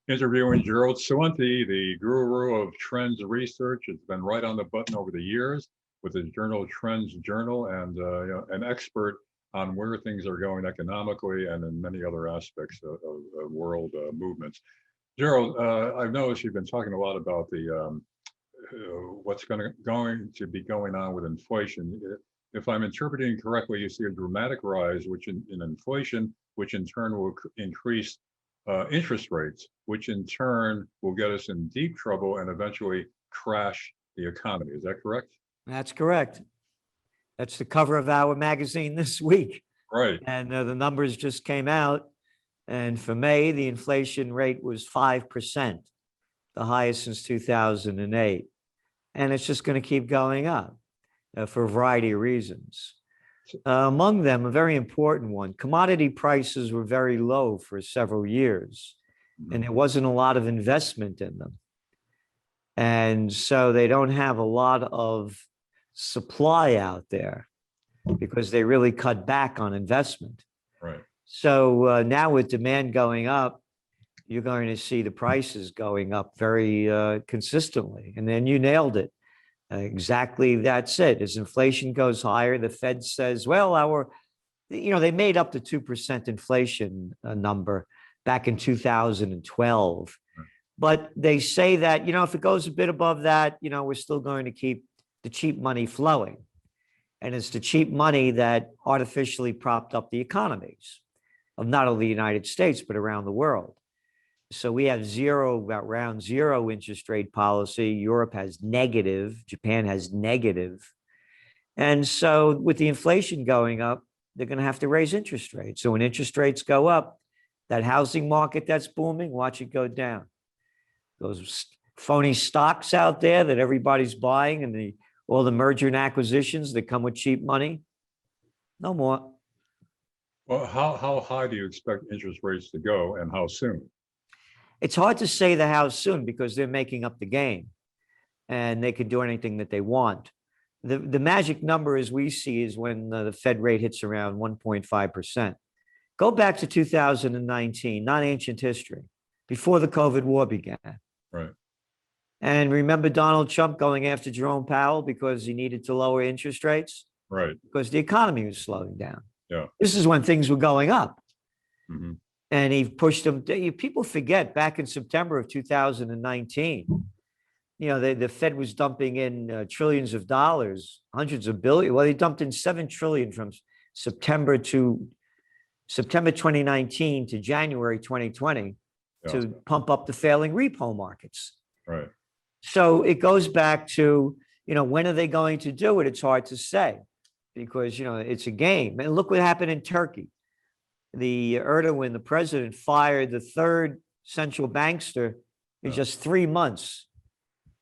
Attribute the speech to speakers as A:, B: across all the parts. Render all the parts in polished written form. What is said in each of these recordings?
A: Interviewing Gerald Celente, the guru of trends research. Has been right on the button over the years with his journal, Trends Journal, and an expert on where things are going economically and in many other aspects of world movements. Gerald, I've noticed you've been talking a lot about the what's going to be going on with inflation. If I'm interpreting correctly, you see a dramatic rise, which in inflation, which in turn will increase interest rates, which in turn will get us in deep trouble and eventually crash the economy. Is that correct?
B: That's correct. That's the cover of our magazine this week.
A: Right.
B: And the numbers just came out. And for May, the inflation rate was 5%, the highest since 2008. And it's just going to keep going up for a variety of reasons. Among them, a very important one, commodity prices were very low for several years, and there wasn't a lot of investment in them. And so they don't have a lot of supply out there because they really cut back on investment.
A: Right.
B: So now with demand going up, you're going to see the prices going up very consistently. And then you nailed it. Exactly, that's it. As inflation goes higher, the Fed says, well, they made up the 2% inflation number back in 2012. But they say that, if it goes a bit above that, we're still going to keep the cheap money flowing. And it's the cheap money that artificially propped up the economies of not only the United States, but around the world. So we have around zero interest rate policy. Europe has negative. Japan has negative. And so with the inflation going up, they're going to have to raise interest rates. So when interest rates go up, that housing market that's booming, watch it go down. Those phony stocks out there that everybody's buying and all the merger and acquisitions that come with cheap money, no more.
A: Well, how high do you expect interest rates to go and how soon?
B: It's hard to say the how soon because they're making up the game and they can do anything that they want. The magic number as we see is when the Fed rate hits around 1.5%. Go back to 2019, not ancient history, before the COVID war began.
A: Right.
B: And remember Donald Trump going after Jerome Powell because he needed to lower interest rates?
A: Right.
B: Because the economy was slowing down.
A: Yeah.
B: This is when things were going up.
A: Mm-hmm.
B: And he pushed them. People forget back in September of 2019, the Fed was dumping in trillions of dollars, hundreds of billion. Well, they dumped in 7 trillion from September 2019 to January 2020 to pump up the failing repo markets.
A: Right.
B: So it goes back to, when are they going to do it? It's hard to say because, it's a game. And look what happened in Turkey. The Erdogan, the president, fired the third central bankster in just 3 months.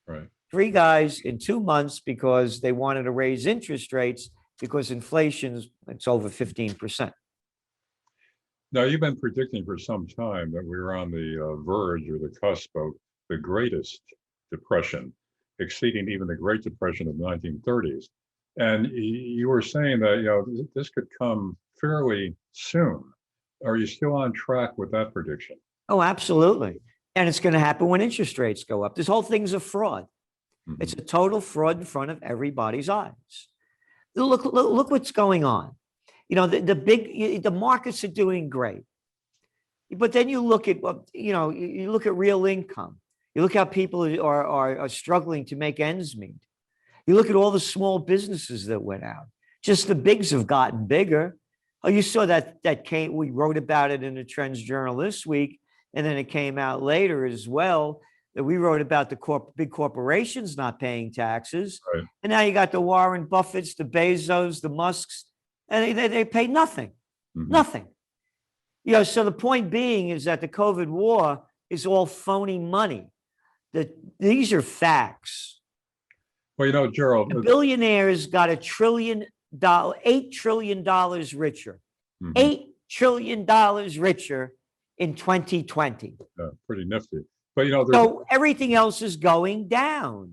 A: Right.
B: 3 guys in 2 months because they wanted to raise interest rates because it's over 15%.
A: Now, you've been predicting for some time that we were on the verge or the cusp of the greatest depression, exceeding even the Great Depression of the 1930s. And you were saying that, this could come fairly soon. Are you still on track with that prediction?
B: Oh, absolutely. And it's going to happen when interest rates go up. This whole thing's a fraud. Mm-hmm. It's a total fraud in front of everybody's eyes. Look what's going on. The markets are doing great. But then you look at, you look at real income. You look how people are struggling to make ends meet. You look at all the small businesses that went out. Just the bigs have gotten bigger. Oh, you saw that we wrote about it in the Trends Journal this week, and then it came out later as well that we wrote about the big corporations not paying taxes.
A: Right.
B: And now you got the Warren Buffetts, the Bezos, the Musks, and they pay nothing. Mm-hmm. Nothing. So the point being is that the COVID war is all phony money. These are facts.
A: Well, Gerald,
B: the billionaires got $8 trillion richer. Mm-hmm. $8 trillion richer in 2020.
A: Pretty nifty. But
B: so everything else is going down.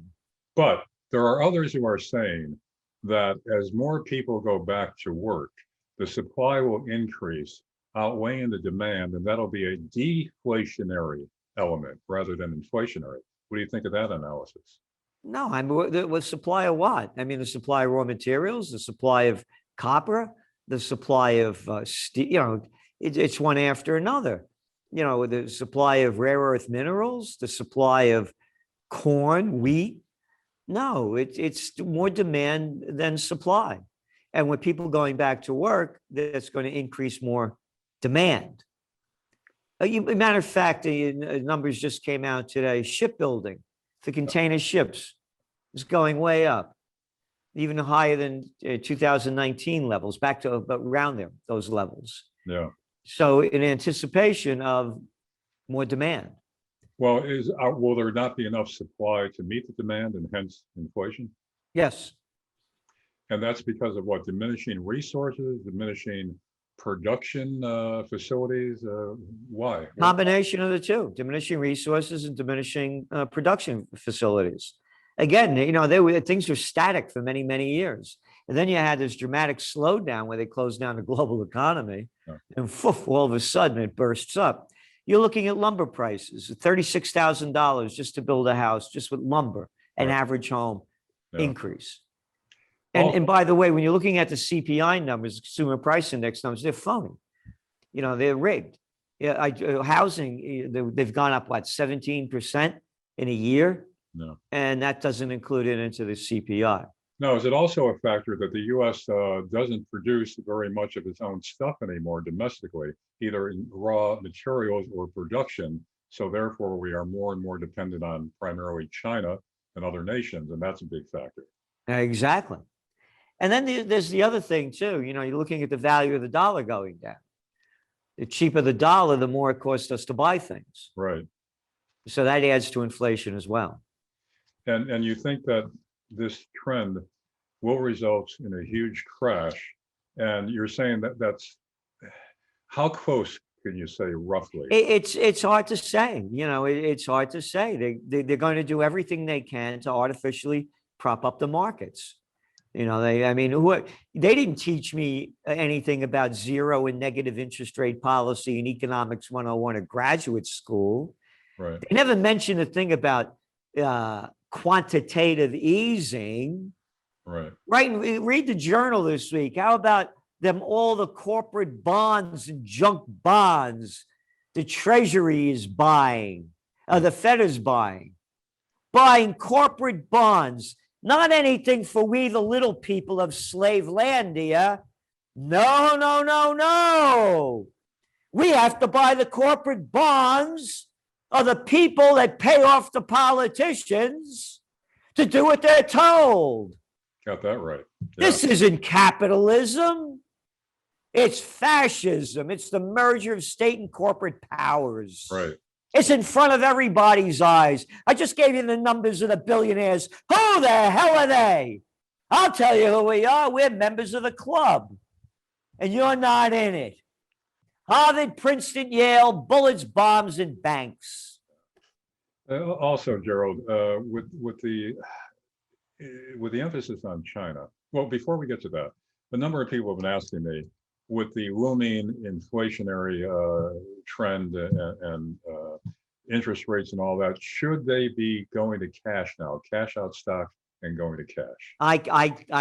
A: But there are others who are saying that as more people go back to work, the supply will increase, outweighing the demand, and that'll be a deflationary element rather than inflationary. What do you think of that analysis?
B: No, I mean, the supply of what? I mean, the supply of raw materials, the supply of copper, the supply of steel, it's one after another. The supply of rare earth minerals, the supply of corn, wheat. No, it's more demand than supply. And with people going back to work, that's going to increase more demand. Matter of fact, the numbers just came out today. Shipbuilding for container ships is going way up, even higher than 2019 levels, back to around there, those levels.
A: Yeah.
B: So in anticipation of more demand.
A: Well, will there not be enough supply to meet the demand and hence inflation?
B: Yes.
A: And that's because of what? Diminishing resources, diminishing production facilities? Why?
B: Combination of the two, diminishing resources and diminishing production facilities. Again, things were static for many, many years. And then you had this dramatic slowdown where they closed down the global economy, and all of a sudden it bursts up. You're looking at lumber prices, $36,000 just to build a house, just with lumber, an average home increase. And by the way, when you're looking at the CPI numbers, Consumer Price Index numbers, they're phony. They're rigged. Housing, they've gone up, 17% in a year?
A: No.
B: And that doesn't include it into the CPI.
A: No, is it also a factor that the U.S. Doesn't produce very much of its own stuff anymore domestically, either in raw materials or production? So therefore, we are more and more dependent on primarily China and other nations, and that's a big factor.
B: Exactly. And then there's the other thing too. You're looking at the value of the dollar going down. The cheaper the dollar, the more it costs us to buy things.
A: Right.
B: So that adds to inflation as well.
A: And you think that this trend will result in a huge crash, and you're saying that that's how close can you say roughly?
B: It's hard to say. It's hard to say. They're going to do everything they can to artificially prop up the markets. They didn't teach me anything about zero and negative interest rate policy in economics 101 at graduate school.
A: Right.
B: They never mentioned a thing about quantitative easing.
A: Right.
B: Read the journal this week. How about all the corporate bonds and junk bonds the Treasury is buying, the Fed is buying corporate bonds, not anything for we the little people of Slavelandia. No, no, no, no. We have to buy the corporate bonds of the people that pay off the politicians to do what they're told.
A: Got that right.
B: Yeah. This isn't capitalism. It's fascism. It's the merger of state and corporate powers.
A: Right.
B: It's in front of everybody's eyes. I just gave you the numbers of the billionaires. Who the hell are they? I'll tell you who we are. We're members of the club. And you're not in it. Harvard, Princeton, Yale, bullets, bombs, and banks.
A: Also, Gerald, with the emphasis on China. Well, before we get to that, a number of people have been asking me, with the looming inflationary trend and interest rates and all that, should they be going to cash now, cash out stock and going to cash?
B: I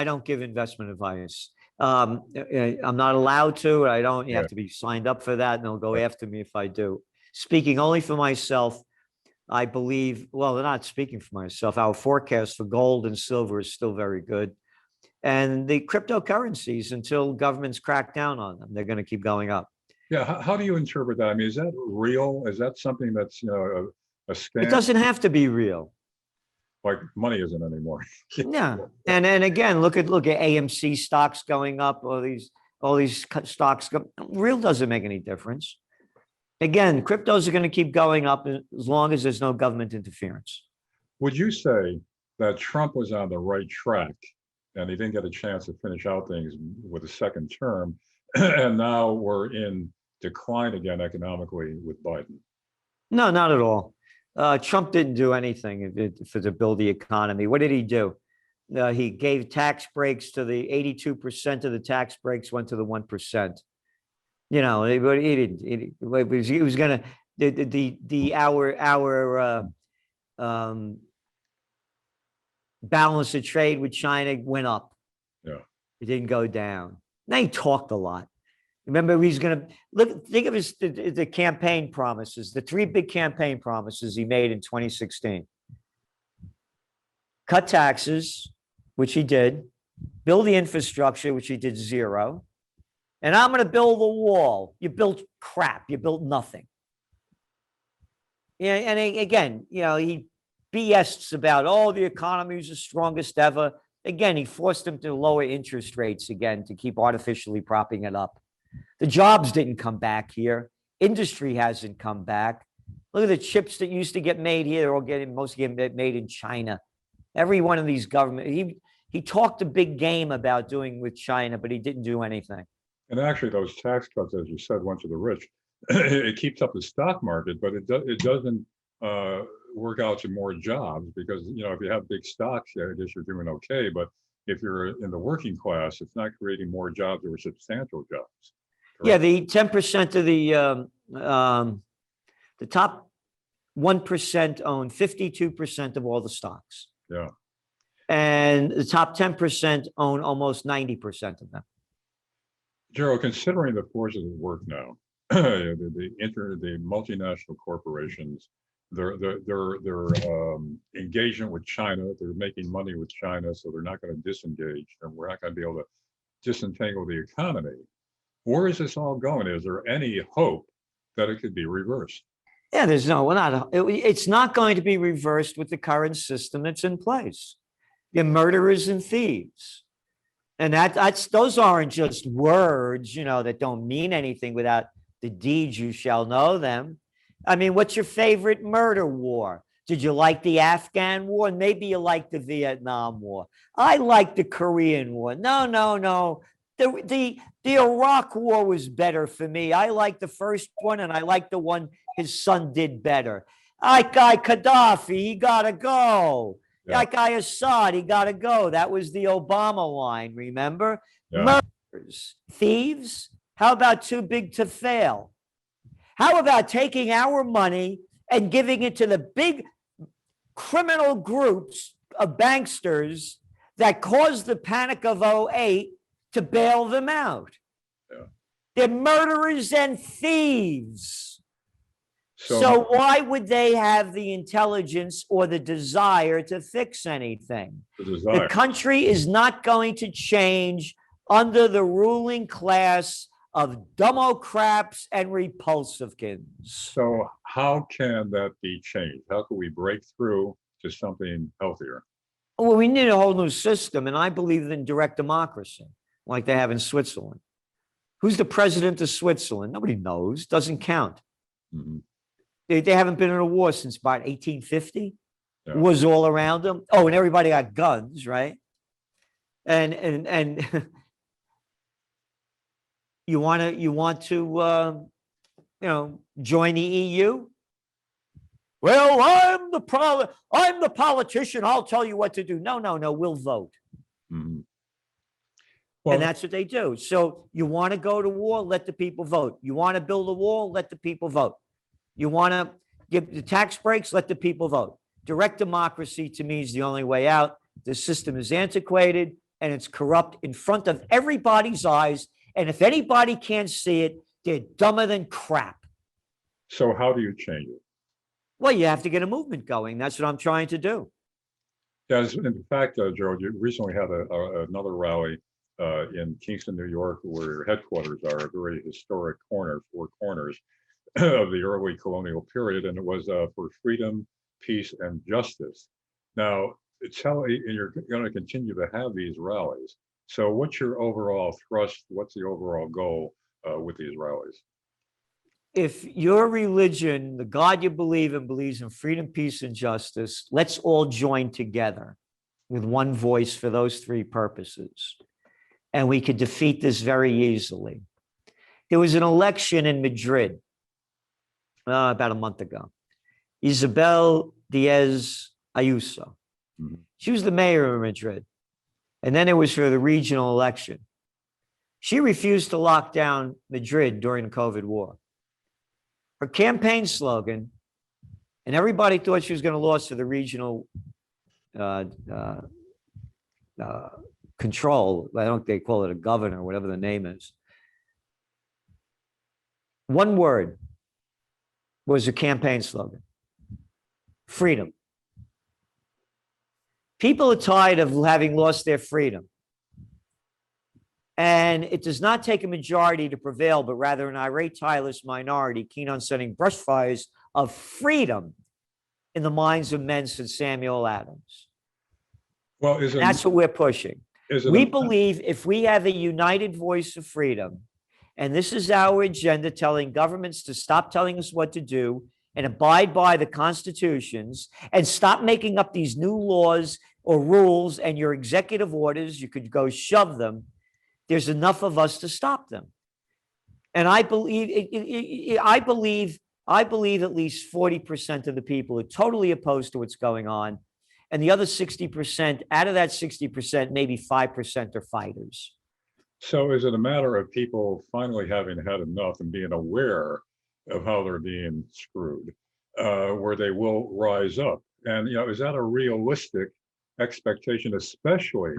B: don't give investment advice. I'm not allowed to. I don't. You have to be signed up for that, and they'll go after me if I do. Speaking only for myself, I believe. Well, they're not speaking for myself. Our forecast for gold and silver is still very good. And the cryptocurrencies, until governments crack down on them, they're going to keep going up.
A: Yeah. How do you interpret that? I mean, is that real? Is that something that's, a scam?
B: It doesn't have to be real.
A: Like money isn't anymore.
B: Yeah. And again, look at AMC stocks going up, all these stocks. Real doesn't make any difference. Again, cryptos are going to keep going up as long as there's no government interference.
A: Would you say that Trump was on the right track and he didn't get a chance to finish out things with a second term, and now we're in decline again economically with Biden?
B: No, not at all. Trump didn't do anything to build the economy. What did he do? He gave tax breaks to the 82% of the tax breaks went to the 1%. He didn't. He was going to. our balance of trade with China went up.
A: Yeah.
B: It didn't go down. Now he talked a lot. Remember, he's going to look. Think of the campaign promises, the three big campaign promises he made in 2016: cut taxes, which he did; build the infrastructure, which he did zero; and I'm going to build a wall. You built crap. You built nothing. Yeah, and again, he BS's about, oh, the economy is the strongest ever. Again, he forced them to lower interest rates again to keep artificially propping it up. The jobs didn't come back here. Industry hasn't come back. Look at the chips that used to get made here. They're all mostly getting made in China. Every one of these government, he talked a big game about doing with China, but he didn't do anything.
A: And actually, those tax cuts, as you said, went to the rich. It keeps up the stock market, but it doesn't work out to more jobs, because if you have big stocks, I guess you're doing okay. But if you're in the working class, it's not creating more jobs or substantial jobs. Correct?
B: Yeah, the 10% of the top 1% own 52% of all the stocks.
A: Yeah.
B: And the top 10% own almost 90% of them.
A: Gerald, considering the forces at work now, the multinational corporations, their engagement with China, they're making money with China, so they're not going to disengage, and we're not going to be able to disentangle the economy. Where is this all going? Is there any hope that it could be reversed?
B: Yeah, it's not going to be reversed with the current system that's in place. You're murderers and thieves. And those aren't just words, that don't mean anything. Without the deeds, you shall know them. I mean, what's your favorite murder war? Did you like the Afghan war? Maybe you like the Vietnam War. I like the Korean War. No. The Iraq War was better for me. I like the first one, and I like the one his son did better. That guy Gaddafi, he got to go. Yeah. That guy Assad, he got to go. That was the Obama line, remember? Yeah. Murderers, thieves. How about too big to fail? How about taking our money and giving it to the big criminal groups of banksters that caused the panic of 2008 to bail them out? Yeah. They're murderers and thieves. So why would they have the intelligence or the desire to fix anything? The country is not going to change under the ruling class of Democrats and Republicans.
A: So how can that be changed? How can we break through to something healthier?
B: Well, we need a whole new system, and I believe in direct democracy, like they have in Switzerland. Who's the president of Switzerland? Nobody knows. Doesn't count. Mm-hmm. They haven't been in a war since about 1850. Yeah. Wars all around them. Oh, and everybody got guns, right? And you want to join the EU? Well, I'm the politician. I'll tell you what to do. No. We'll vote. Mm-hmm. Well, and that's what they do. So you want to go to war? Let the people vote. You want to build a wall? Let the people vote. You want to give the tax breaks? Let the people vote. Direct democracy, to me, is the only way out. The system is antiquated and it's corrupt in front of everybody's eyes. And if anybody can't see it, they're dumber than crap.
A: So how do you change it?
B: Well, you have to get a movement going. That's what I'm trying to do.
A: Yes, in fact, Gerald, you recently had another rally in Kingston, New York, where your headquarters are, a very historic corner, four corners of the early colonial period, and it was for freedom, peace, and justice. Now, you're going to continue to have these rallies. So what's your overall thrust? What's the overall goal with these rallies?
B: If your religion, the God you believe in, believes in freedom, peace, and justice, let's all join together with one voice for those three purposes. And we could defeat this very easily. There was an election in Madrid about a month ago. Isabel Díaz Ayuso. Mm-hmm. She was the mayor of Madrid. And then it was for the regional election. She refused to lock down Madrid during the COVID war. Her campaign slogan, and everybody thought she was going to lose to the regional control. I don't, they call it a governor, whatever the name is. One word was a campaign slogan: freedom. People are tired of having lost their freedom. And it does not take a majority to prevail, but rather an irate, tireless minority keen on setting brush fires of freedom in the minds of men, said Samuel Adams.
A: Well,
B: that's what we're pushing. We believe if we have a united voice of freedom, and this is our agenda, telling governments to stop telling us what to do and abide by the constitutions and stop making up these new laws or rules and your executive orders, you could go shove them. There's enough of us to stop them. And I believe at least 40% of the people are totally opposed to what's going on. And the other 60%, out of that 60%, maybe 5% are fighters.
A: So is it a matter of people finally having had enough and being aware of how they're being screwed, where they will rise up? And, is that a realistic expectation, especially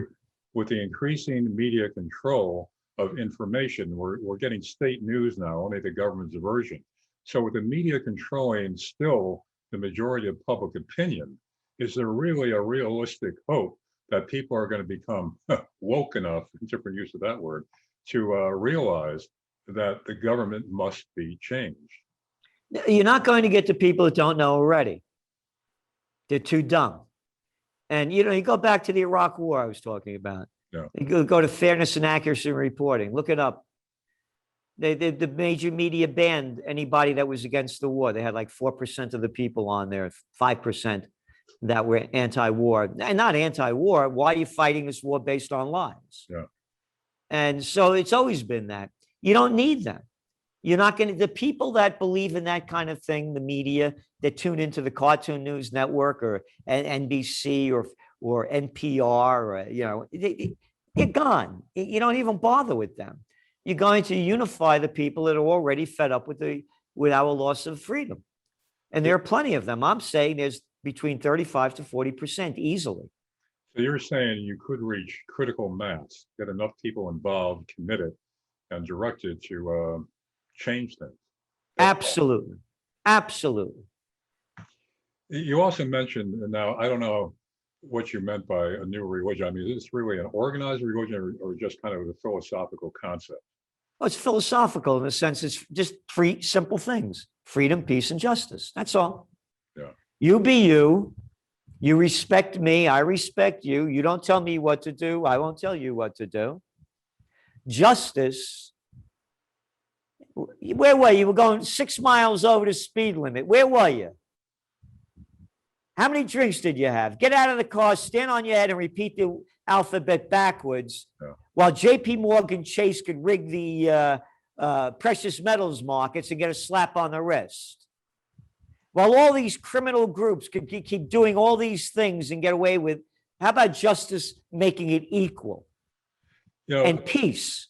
A: with the increasing media control of information? We're getting state news now, only the government's version. So with the media controlling still the majority of public opinion, is there really a realistic hope that people are going to become woke enough, different use of that word, to realize that the government must be changed?
B: You're not going to get to people that don't know already. They're too dumb. And, you go back to the Iraq War I was talking about.
A: Yeah.
B: You go to fairness and accuracy in reporting. Look it up. The major media banned anybody that was against the war. They had like 4% of the people on there, 5% that were anti-war. And not anti-war. Why are you fighting this war based on lies?
A: Yeah.
B: And so it's always been that. You don't need them. You're not going to, the people that believe in that kind of thing, the media that tune into the Cartoon News Network or NBC or NPR, or, they're gone. You don't even bother with them. You're going to unify the people that are already fed up with our loss of freedom. And there are plenty of them. I'm saying there's between 35 to 40% easily.
A: So you're saying you could reach critical mass, get enough people involved, committed, and directed to change things.
B: Absolutely. Absolutely.
A: You also mentioned, now I don't know what you meant by a new religion. I mean, is this really an organized religion or just kind of a philosophical concept?
B: Well, it's philosophical in the sense it's just three simple things: freedom, peace, and justice. That's all.
A: Yeah.
B: You be you. You respect me. I respect you. You don't tell me what to do. I won't tell you what to do. Justice. Where were you? You were going 6 miles over the speed limit. Where were you? How many drinks did you have? Get out of the car, stand on your head, and repeat the alphabet backwards, while JP Morgan Chase could rig the precious metals markets and get a slap on the wrist. While all these criminal groups could keep doing all these things and get away with, how about justice making it equal? And peace?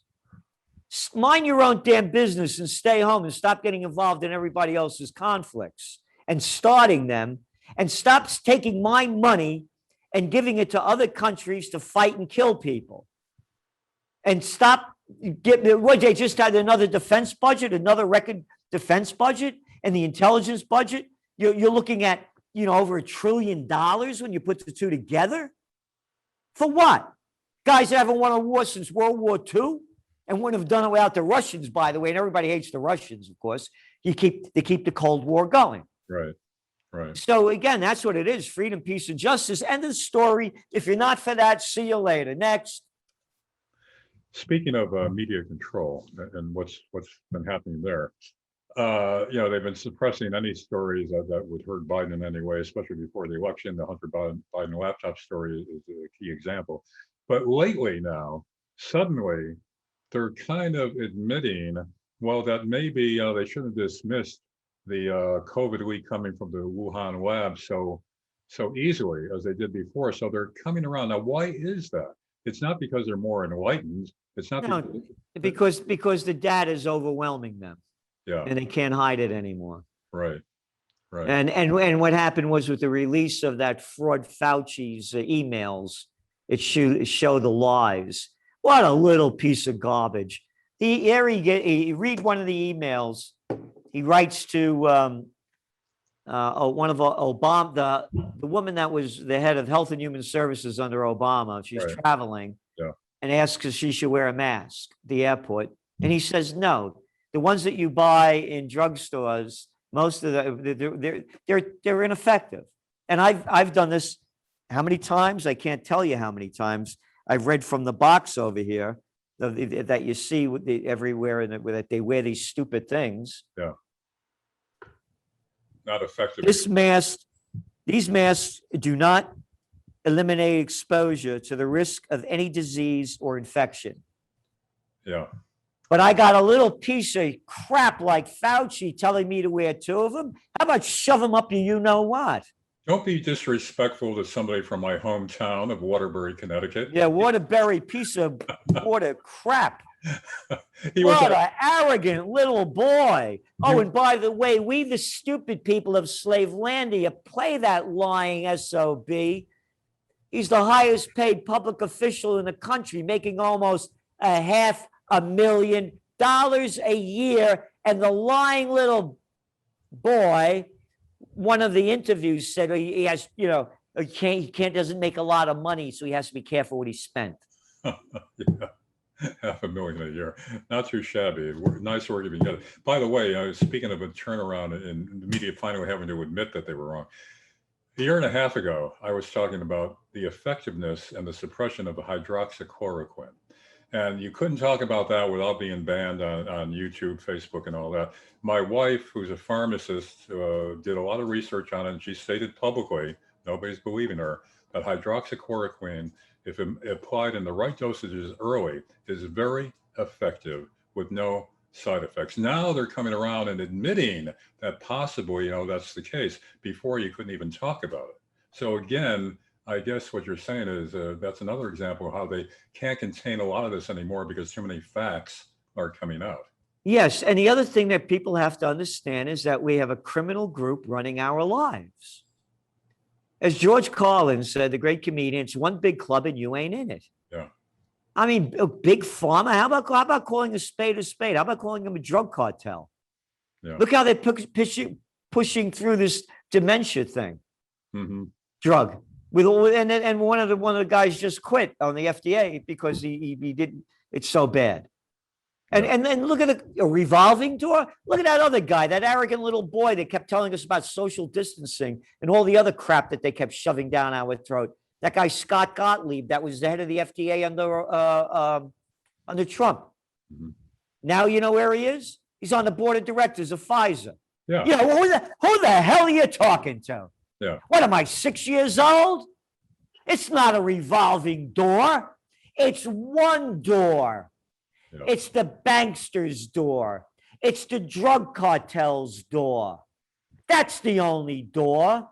B: Mind your own damn business and stay home and stop getting involved in everybody else's conflicts and starting them, and stop taking my money and giving it to other countries to fight and kill people. And stop, what, they just had another defense budget, another record defense budget, and the intelligence budget. You're looking at, over $1 trillion when you put the two together. For what? Guys that haven't won a war since World War II and wouldn't have done it without the Russians, by the way. And everybody hates the Russians, of course. They keep the Cold War going.
A: Right. Right.
B: So again, that's what it is: freedom, peace, and justice. End of the story. If you're not for that, see you later. Next.
A: Speaking of media control and what's been happening there, they've been suppressing any stories that would hurt Biden in any way, especially before the election. The Hunter Biden laptop story is a key example. But lately now, suddenly, they're kind of admitting, well, that maybe they shouldn't have dismissed the COVID leak coming from the Wuhan lab so easily as they did before. So they're coming around. Now, why is that? It's not because they're more enlightened. It's not
B: because the data is overwhelming them.
A: Yeah.
B: and they can't hide it anymore.
A: Right. Right.
B: And what happened was with the release of that fraud Fauci's emails, it showed the lies. What a little piece of garbage. He read one of the emails. He writes to one of Obama, the woman that was the head of Health and Human Services under Obama. She's
A: Right.
B: traveling,
A: Yeah.
B: and asks if she should wear a mask at the airport, and he says no. The ones that you buy in drugstores, most of they're ineffective. And I've done this how many times? I can't tell you how many times. I've read from the box over here that you see everywhere that they wear these stupid things.
A: Yeah. Not effective.
B: These masks do not eliminate exposure to the risk of any disease or infection.
A: Yeah.
B: But I got a little piece of crap like Fauci telling me to wear 2 of them. How about shove them up you know what?
A: Don't be disrespectful to somebody from my hometown of Waterbury, Connecticut.
B: Yeah, Waterbury piece of water crap.
A: What
B: an arrogant little boy. Oh, and by the way, we the stupid people of Slavelandia play that lying SOB. He's the highest paid public official in the country, making almost $500,000 a year. And the lying little boy, one of the interviews said he has, he doesn't make a lot of money, so he has to be careful what he spent.
A: Yeah. $500,000 a year. Not too shabby. Nice work if you get it. By the way, speaking of a turnaround in the media finally having to admit that they were wrong. A year and a half ago, I was talking about the effectiveness and the suppression of hydroxychloroquine. And you couldn't talk about that without being banned on YouTube, Facebook, and all that. My wife, who's a pharmacist, did a lot of research on it, and she stated publicly, nobody's believing her, that hydroxychloroquine, if applied in the right dosages early, is very effective with no side effects. Now they're coming around and admitting that possibly, that's the case. Before, you couldn't even talk about it. So again, I guess what you're saying is that's another example of how they can't contain a lot of this anymore because too many facts are coming out.
B: Yes. And the other thing that people have to understand is that we have a criminal group running our lives. As George Carlin said, the great comedian, it's one big club and you ain't in it.
A: Yeah.
B: I mean, a big pharma. How about calling a spade a spade? How about calling them a drug cartel? Yeah. Look how they're pushing through this dementia thing.
A: Mm-hmm.
B: Drug. And one of the guys just quit on the FDA because he didn't. It's so bad. And then look at a revolving door. Look at that other guy, that arrogant little boy that kept telling us about social distancing and all the other crap that they kept shoving down our throat. That guy Scott Gottlieb, that was the head of the FDA under Trump. Mm-hmm. Now you know where he is. He's on the board of directors of Pfizer.
A: Yeah.
B: Who the hell are you talking to?
A: Yeah.
B: What am I, 6 years old? It's not a revolving door. It's one door. Yeah. It's the bankster's door. It's the drug cartel's door. That's the only door.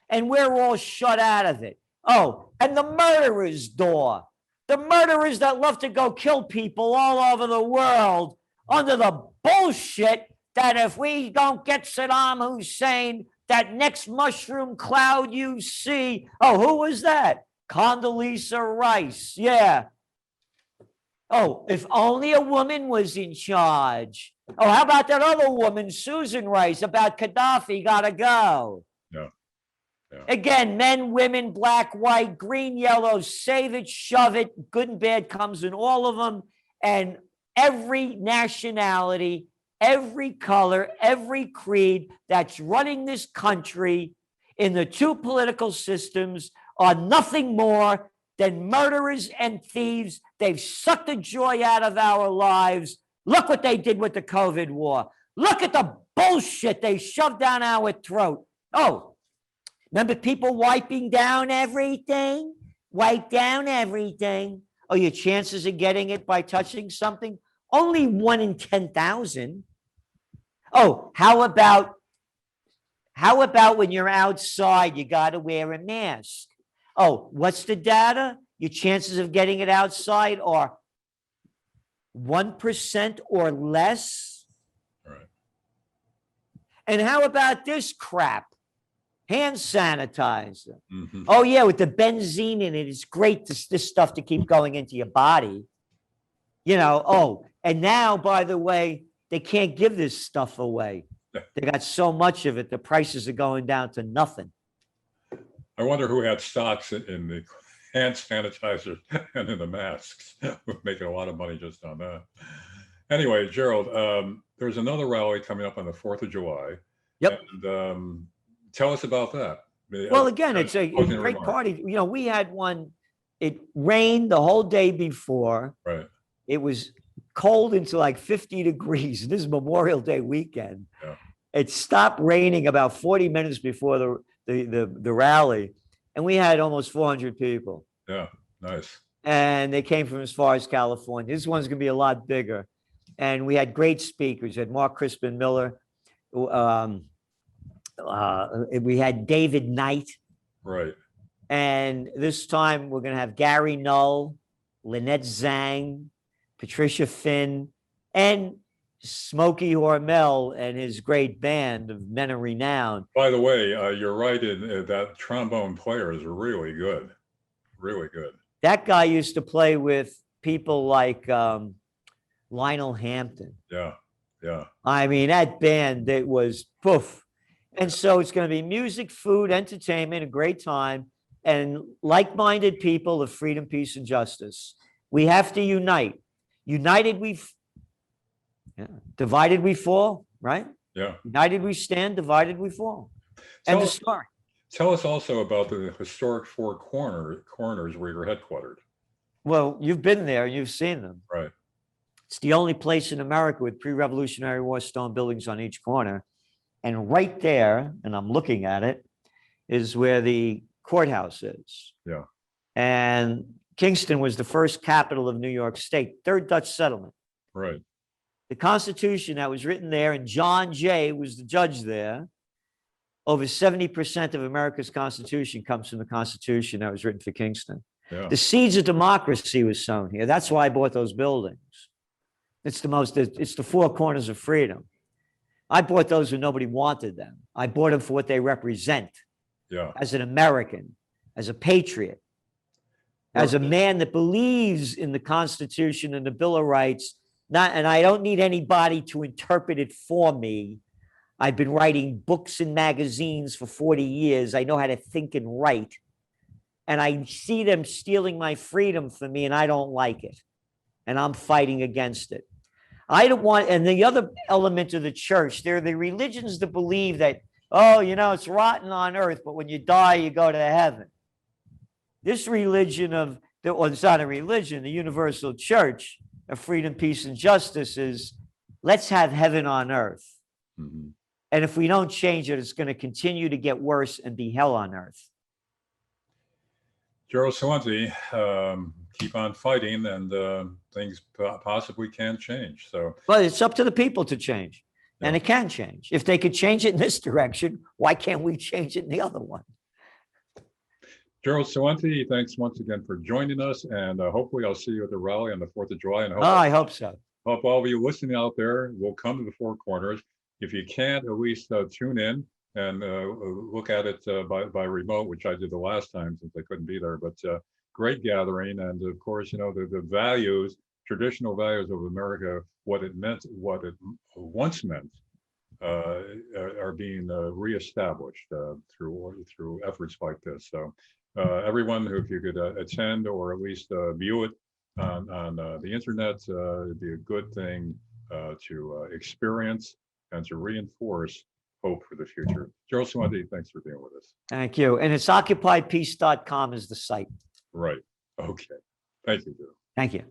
B: And we're all shut out of it. Oh, and the murderer's door. The murderers that love to go kill people all over the world under the bullshit that if we don't get Saddam Hussein, that next mushroom cloud you see. Oh, who was that? Condoleezza Rice. Yeah. Oh, if only a woman was in charge. Oh, how about that other woman, Susan Rice, about Gaddafi, gotta go.
A: Yeah. Yeah.
B: Again, men, women, black, white, green, yellow, save it, shove it. Good and bad comes in all of them. And every nationality, every color, every creed that's running this country in the two political systems are nothing more than murderers and thieves. They've sucked the joy out of our lives. Look what they did with the COVID war. Look at the bullshit they shoved down our throat. Oh, remember people wiping down everything? Wipe down everything. Oh, your chances of getting it by touching something? Only 1 in 10,000. Oh, how about when you're outside, you got to wear a mask? Oh, what's the data? Your chances of getting it outside are 1% or less.
A: Right.
B: And how about this crap? Hand sanitizer.
A: Mhm.
B: Oh, yeah, with the benzene in it, it's great, this stuff to keep going into your body. Oh, and now, by the way, they can't give this stuff away. They got so much of it, the prices are going down to nothing.
A: I wonder who had stocks in the hand sanitizers and in the masks. We're making a lot of money just on that. Anyway, Gerald, there's another rally coming up on the 4th of July.
B: Yep.
A: And tell us about that.
B: Well, again, it's a great party. We had one, it rained the whole day before.
A: Right.
B: It was cold into like 50 degrees. This is Memorial Day weekend.
A: Yeah.
B: It stopped raining about 40 minutes before the rally, and we had almost 400 people.
A: Yeah, nice.
B: And they came from as far as California. This one's going to be a lot bigger. And we had great speakers. We had Mark Crispin Miller. We had David Knight.
A: Right.
B: And this time we're going to have Gary Null, Lynette Zhang, Patricia Finn, and Smokey Hormel and his great band of men of renown.
A: By the way, you're right in that trombone player is really good. Really good.
B: That guy used to play with people like Lionel Hampton.
A: Yeah, yeah.
B: I mean, that band, it was poof. And so it's going to be music, food, entertainment, a great time, and like-minded people of freedom, peace, and justice. We have to unite. United, divided we fall, right?
A: Yeah.
B: United we stand, divided we fall. And the story.
A: Tell us also about the historic Four Corners where you're headquartered.
B: Well, you've been there, you've seen them.
A: Right.
B: It's the only place in America with pre-Revolutionary War stone buildings on each corner. And right there, and I'm looking at it, is where the courthouse is.
A: Yeah.
B: And Kingston was the first capital of New York State, third Dutch settlement.
A: Right.
B: The Constitution that was written there, and John Jay was the judge there. Over 70% of America's Constitution comes from the Constitution that was written for Kingston.
A: Yeah.
B: The seeds of democracy was sown here. That's why I bought those buildings. It's the four corners of freedom. I bought those when nobody wanted them. I bought them for what they represent.
A: Yeah.
B: As an American, as a patriot, as a man that believes in the Constitution and the Bill of Rights. And I don't need anybody to interpret it for me. I've been writing books and magazines for 40 years. I know how to think and write. And I see them stealing my freedom from me, and I don't like it. And I'm fighting against it. I don't want, and the other element of the church, there are the religions that believe that, oh, it's rotten on earth, but when you die, you go to heaven. This religion it's not a religion, the universal church of freedom, peace, and justice is, let's have heaven on earth.
A: Mm-hmm.
B: And if we don't change it, it's going to continue to get worse and be hell on earth.
A: Gerald Celente, keep on fighting, and things possibly can change.
B: But it's up to the people to change, and it can change. If they could change it in this direction, why can't we change it in the other one?
A: Gerald Celente, thanks once again for joining us, and hopefully I'll see you at the rally on the 4th of July. And
B: I hope so.
A: Hope all of you listening out there will come to the Four Corners. If you can't, at least tune in and look at it by remote, which I did the last time since I couldn't be there. But great gathering, and of course, the values, traditional values of America, what it meant, what it once meant, are being reestablished through efforts like this. So everyone who, if you could attend or at least view it on the internet, it'd be a good thing to experience and to reinforce hope for the future. Gerald Celente, thanks for being with us.
B: Thank you. And it's occupypeace.com is the site.
A: Right. Okay. Thank you, Gerald.
B: Thank you.